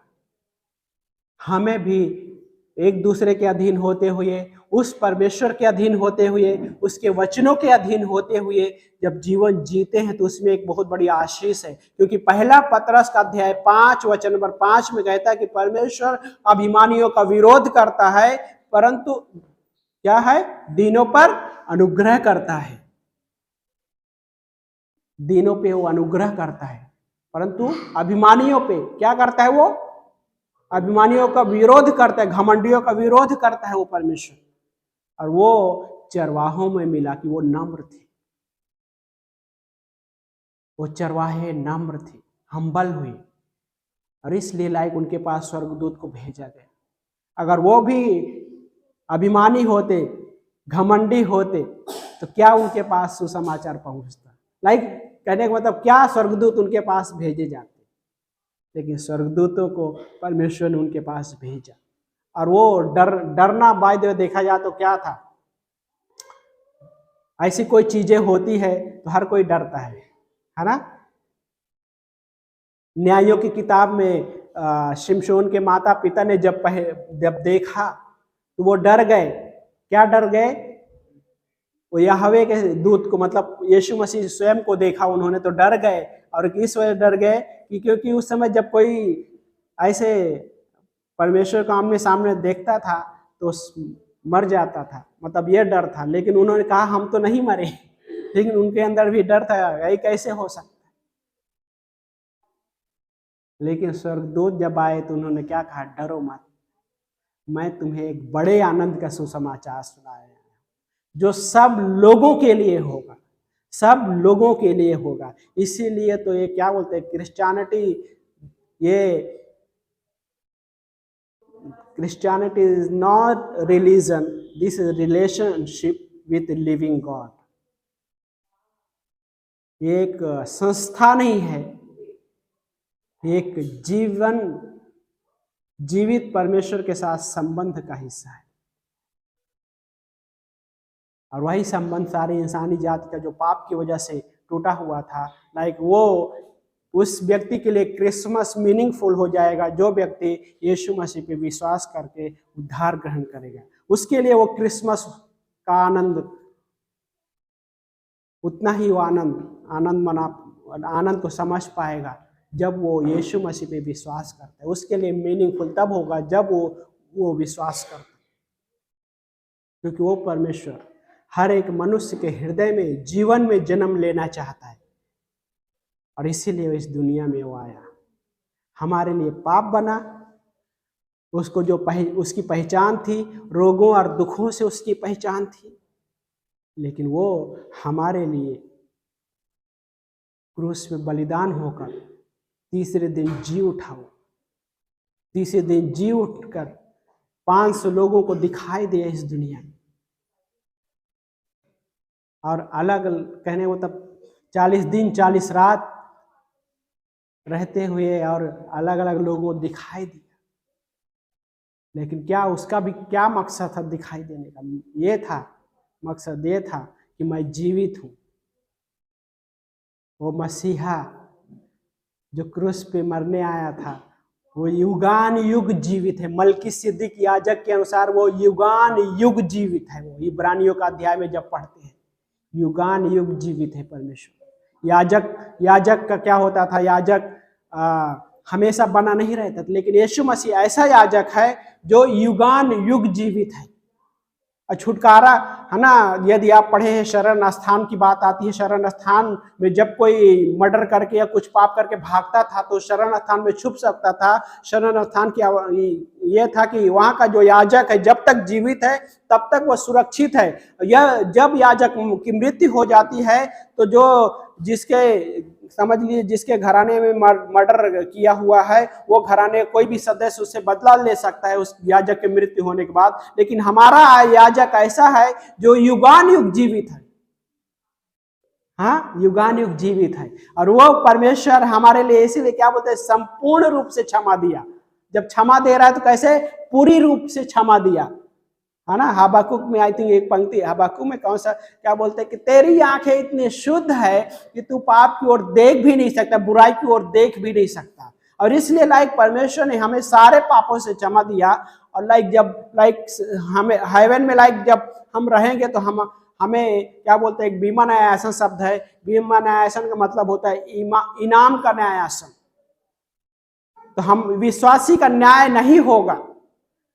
हमें भी एक दूसरे के अधीन होते हुए, उस परमेश्वर के अधीन होते हुए, उसके वचनों के अधीन होते हुए जब जीवन जीते हैं तो उसमें एक बहुत बड़ी आशीष है। क्योंकि पहला पतरस का अध्याय 5 वचन नंबर 5 में कहता है कि परमेश्वर अभिमानियों का विरोध करता है, परंतु क्या है? दीनों पर अनुग्रह करता है। दीनों पे वो अनुग्रह करता है, परंतु अभिमानियों पे क्या करता है? वो अभिमानियों का विरोध करता है, घमंडियों का विरोध करता है वो परमेश्वर। और वो चरवाहों में मिला कि वो नम्र थे, वो चरवाहे नम्र थे, हम्बल हुए, और इसलिए लायक उनके पास स्वर्गदूत को भेजा गया। अगर वो भी अभिमानी होते, घमंडी होते, तो क्या उनके पास सुसमाचार पहुंचता? लाइक कहने का मतलब क्या स्वर्गदूत उनके पास भेजे जाते? लेकिन स्वर्गदूतों को परमेश्वर ने उनके पास भेजा। और वो डरना बाय द वे देखा जाए तो क्या था? ऐसी कोई चीजें होती है तो हर कोई डरता है ना? न्यायों की किताब में शिमशोन के माता पिता ने जब देखा तो वो डर गए। क्या डर गए? वो यहोवा के दूत को, मतलब यीशु मसीह स्वयं को देखा उन्होंने तो डर गए। और किस वजह डर गए? कि क्योंकि उस समय जब कोई ऐसे परमेश्वर को आमने सामने देखता था तो मर जाता था, मतलब ये डर था। लेकिन उन्होंने कहा हम तो नहीं मरे, लेकिन उनके अंदर भी डर था, ये कैसे हो सकता? लेकिन स्वर्गदूत जब आए तो उन्होंने क्या कहा? डरो मत, मैं तुम्हें एक बड़े आनंद का सुसमाचार सुनाया जो सब लोगों के लिए होगा, सब लोगों के लिए होगा। इसीलिए तो ये क्या बोलते हैं, Christianity is not religion, this is relationship with living God. ये एक संस्था नहीं है, एक जीवित परमेश्वर के साथ संबंध का हिस्सा है। और वही संबंध सारी इंसानी जाति का जो पाप की वजह से टूटा हुआ था, लाइक वो उस व्यक्ति के लिए क्रिसमस मीनिंगफुल हो जाएगा जो व्यक्ति यीशु मसीह पे विश्वास करके उद्धार ग्रहण करेगा। उसके लिए वो क्रिसमस का आनंद, उतना ही वो आनंद को समझ पाएगा जब वो यीशु मसीह पे विश्वास करता है। उसके लिए मीनिंगफुल तब होगा जब वो विश्वास करता है, क्योंकि वो परमेश्वर हर एक मनुष्य के हृदय में जीवन में जन्म लेना चाहता है। और इसीलिए इस दुनिया में वो आया, हमारे लिए पाप बना। उसको जो उसकी पहचान थी, रोगों और दुखों से उसकी पहचान थी, लेकिन वो हमारे लिए क्रूस में बलिदान होकर तीसरे दिन जी उठा। तीसरे दिन जी उठकर 500 लोगों को दिखाई दिया इस दुनिया में। और अलग कहने को तब 40 दिन 40 रात रहते हुए और अलग अलग लोगों को दिखाई दिया। लेकिन क्या उसका भी क्या मकसद था दिखाई देने का? ये था, मकसद ये था कि मैं जीवित हूँ, वो मसीहा जो क्रूस पे मरने आया था, वो युगान युग जीवित है। मलकीसिदक याजक के अनुसार वो युगान युग जीवित है। वो इब्रानियों का अध्याय में जब पढ़ते हैं, युगान युग जीवित है परमेश्वर। याजक का क्या होता था? याजक हमेशा बना नहीं रहता था, लेकिन यीशु मसीह ऐसा याजक है जो युगान युग जीवित है। और छुटकारा है ना, यदि आप पढ़े हैं, शरण स्थान की बात आती है। शरण स्थान में जब कोई मर्डर करके या कुछ पाप करके भागता था तो शरण स्थान में छुप सकता था। शरण स्थान की ये था कि वहां का जो याजक है जब तक जीवित है तब तक वह सुरक्षित है। यह जब याजक की मृत्यु हो जाती है तो जो जिसके समझ लीजिए जिसके घराने में मर्डर किया हुआ है वो घराने कोई भी सदस्य उससे बदला ले सकता है उस याजक की मृत्यु होने के बाद। लेकिन हमारा याजक ऐसा है जो युगान युग जीवित है। हाँ, युगान युग जीवित है। और वो परमेश्वर हमारे लिए इसीलिए क्या बोलते हैं, संपूर्ण रूप से क्षमा दिया। जब क्षमा दे रहा है तो कैसे? पूरी रूप से क्षमा दिया, है ना। हबाकुक में आई थिंक एक पंक्ति, हबाकुक में कौन सा क्या बोलते हैं कि तेरी आंखें इतनी शुद्ध है कि तू पाप की ओर देख भी नहीं सकता, बुराई की ओर देख भी नहीं सकता। और इसलिए परमेश्वर ने हमें सारे पापों से क्षमा दिया। और जब हमें हेवन में जब हम रहेंगे तो हमें क्या बोलते हैं, एक बीमा न्यायासन शब्द है। बीमा न्यायासन का मतलब होता है इनाम का न्यायासन। तो हम विश्वासी का न्याय नहीं होगा,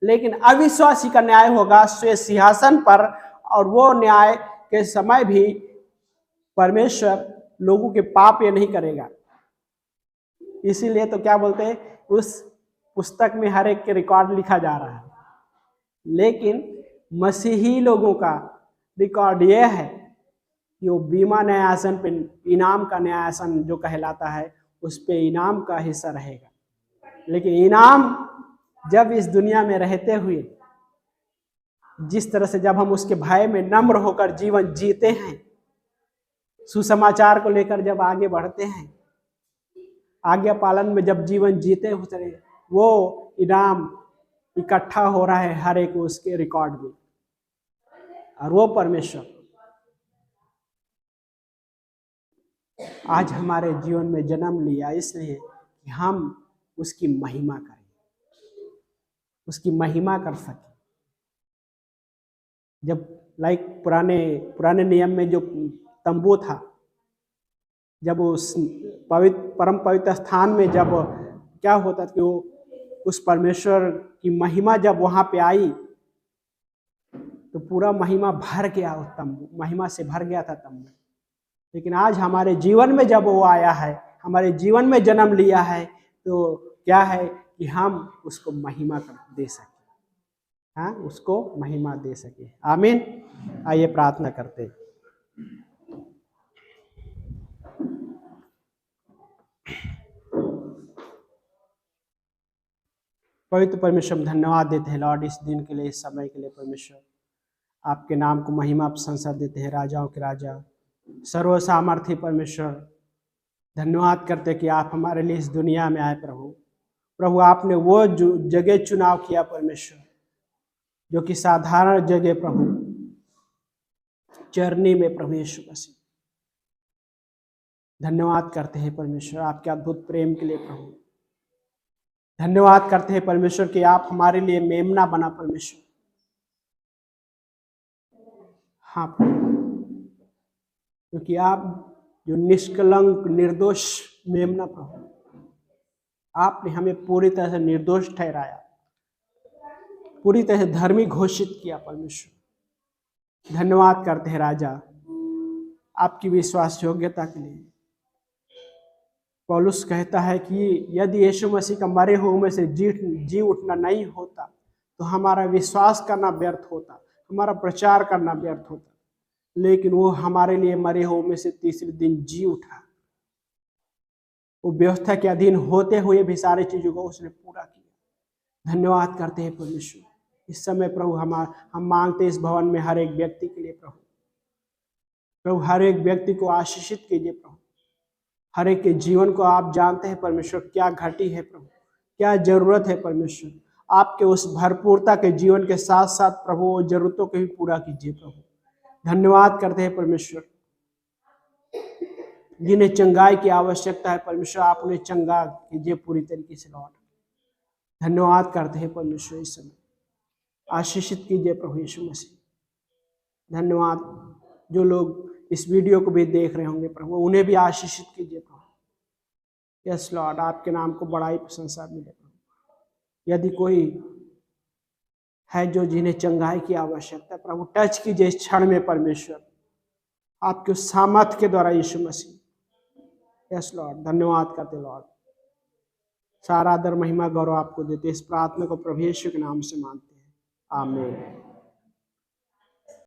लेकिन अविश्वासी का न्याय होगा स्वे सिंहासन पर। और वो न्याय के समय भी परमेश्वर लोगों के पाप ये नहीं करेगा। इसीलिए तो क्या बोलते हैं, उस पुस्तक में हर एक के रिकॉर्ड लिखा जा रहा है। लेकिन मसीही लोगों का रिकॉर्ड ये है कि वो बीमा न्यायासन पे, इनाम का न्यायासन जो कहलाता है, उस पे इनाम का हिस्सा रहेगा। लेकिन इनाम जब इस दुनिया में रहते हुए जिस तरह से जब हम उसके भय में नम्र होकर जीवन जीते हैं, सुसमाचार को लेकर जब आगे बढ़ते हैं, आज्ञा पालन में जब जीवन जीते हुए, वो इनाम इकट्ठा हो रहा है हर एक उसके रिकॉर्ड में। और वो परमेश्वर आज हमारे जीवन में जन्म लिया इसलिए कि हम उसकी महिमा करें, उसकी महिमा कर सके। जब पुराने नियम में जो तंबू था, जब उस परम पवित्र स्थान में जब क्या होता था कि वो उस परमेश्वर की महिमा जब वहां पे आई तो पूरा महिमा भर गया, उस तंबू महिमा से भर गया था तंबू। लेकिन आज हमारे जीवन में जब वो आया है, हमारे जीवन में जन्म लिया है, तो क्या है कि हम उसको महिमा दे सके। हाँ, उसको महिमा दे सके। आमीन। आइए प्रार्थना करते हैं। पवित्र परमेश्वर, धन्यवाद देते हैं लॉर्ड इस दिन के लिए, इस समय के लिए। परमेश्वर आपके नाम को महिमा प्रशंसा देते हैं, राजाओं के राजा, सर्व सामर्थ्य परमेश्वर। धन्यवाद करते कि आप हमारे लिए इस दुनिया में आए प्रभु। आपने वो जगह चुनाव किया परमेश्वर, जो कि साधारण जगह प्रभु, चरनी में प्रभु यीशु मसीह। धन्यवाद करते हैं परमेश्वर आपके अद्भुत प्रेम के लिए प्रभु। धन्यवाद करते हैं परमेश्वर कि आप हमारे लिए मेमना बना परमेश्वर। हाँ प्रभु, क्योंकि आप जो निष्कलंक निर्दोष मेमना प्रभु, आपने हमें पूरी तरह से निर्दोष ठहराया, पूरी तरह से धर्मी घोषित किया परमेश्वर। धन्यवाद करते हैं राजा आपकी विश्वास योग्यता के लिए। पौलुस कहता है कि यदि यीशु मसीह का मरे हुए में से जी उठना नहीं होता तो हमारा विश्वास करना व्यर्थ होता, हमारा प्रचार करना व्यर्थ होता। लेकिन वो हमारे लिए मरे हुए में से तीसरे दिन जी उठा। वो व्यवस्था के अधीन होते हुए भी सारी चीजों को उसने पूरा किया। धन्यवाद करते हैं परमेश्वर। इस समय प्रभु हम मांगते इस भवन में हर एक व्यक्ति के लिए प्रभु हर एक व्यक्ति को आशीषित कीजिए प्रभु। हर एक के जीवन को आप जानते हैं परमेश्वर, क्या घटी है प्रभु, क्या जरूरत है परमेश्वर। आपके उस भरपूरता के जीवन के साथ साथ प्रभु वो जरूरतों को भी पूरा कीजिए प्रभु। धन्यवाद करते हैं परमेश्वर जिन्हें चंगाई की आवश्यकता है परमेश्वर, आप उन्हें चंगा कीजिए पूरी तरीके से लॉर्ड। धन्यवाद करते हैं परमेश्वर, इस समय आशीषित कीजिए प्रभु यीशु मसीह। धन्यवाद, जो लोग इस वीडियो को भी देख रहे होंगे प्रभु, उन्हें भी आशीषित कीजिए प्रभु। यस लॉर्ड, आपके नाम को बड़ाई प्रशंसा मिले प्रभु। यदि कोई है जो जिन्हें चंगाई की आवश्यकता है प्रभु, टच कीजिए इस क्षण में परमेश्वर, आपके उस सामर्थ के द्वारा यीशु मसीह। यस लॉर्ड, धन्यवाद करते लॉर्ड। सारा आदर महिमा गौरव आपको देते, इस प्रार्थना को प्रभु यीशु के नाम से मांगते हैं, आमीन।